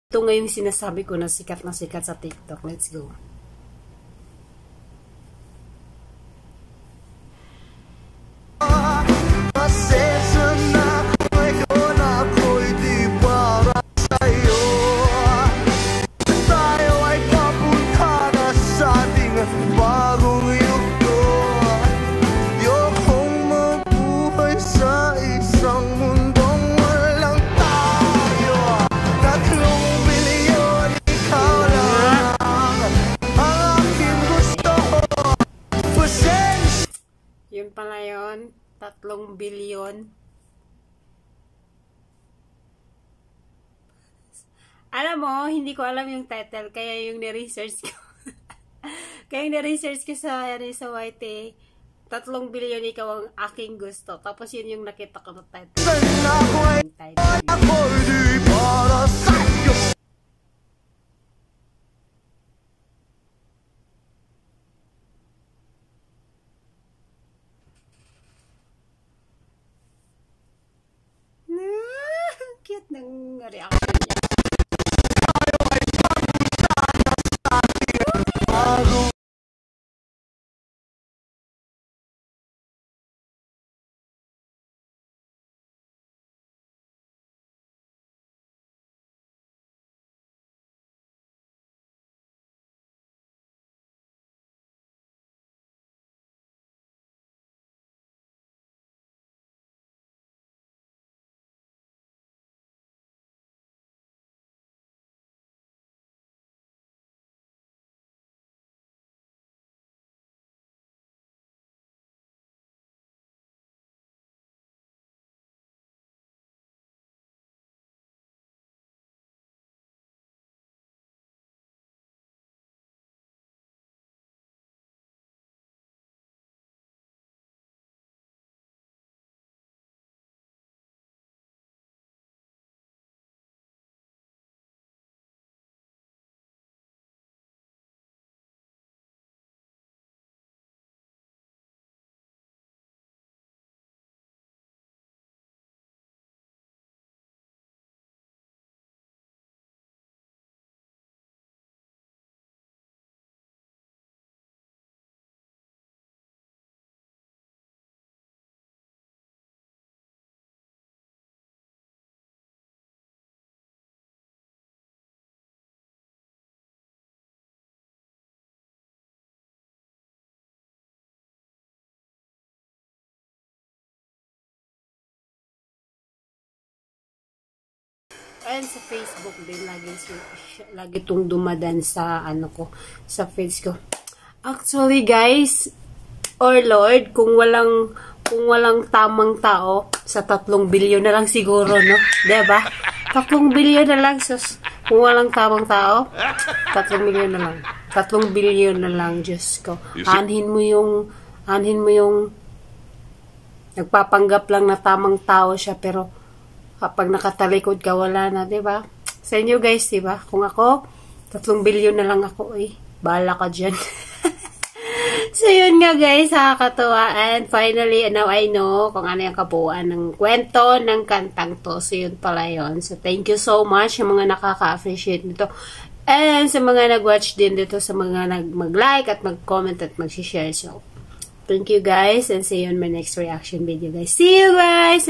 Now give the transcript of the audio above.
Ito nga yung sinasabi ko na sikat sa TikTok. Let's go. Yun pala yun, 3 billion. Alam mo, hindi ko alam yung title, kaya yung ni-research ko. Kaya yung ni-research ko sa YT, 3 billion ikaw ang aking gusto. Tapos yun yung nakita ko na title. Cute ng reaction niya. And sa Facebook din, lagi itong dumadan sa, sa feeds ko. Actually, guys, or Lord, kung walang tamang tao, sa 3 billion na lang siguro, no? Diba? 3 billion na lang, sus. Kung walang tamang tao, 3 billion na lang. 3 billion na lang, Diyos ko. Anhin mo yung nagpapanggap lang na tamang tao siya, pero kapag nakatalikod ka, wala na, diba? Sa inyo, guys, diba? Kung ako, 3 billion na lang ako, bahala ka dyan. So, yun nga, guys, nakakatuwa. And finally, now I know kung ano yung kabuuan ng kwento ng kantang to. So, yun pala yun. So, thank you so much yung mga nakaka-appreciate nito. And sa mga nag-watch din dito, sa mga mag-like at mag-comment at mag-share. So, thank you, guys. And see you in my next reaction video, guys. See you, guys!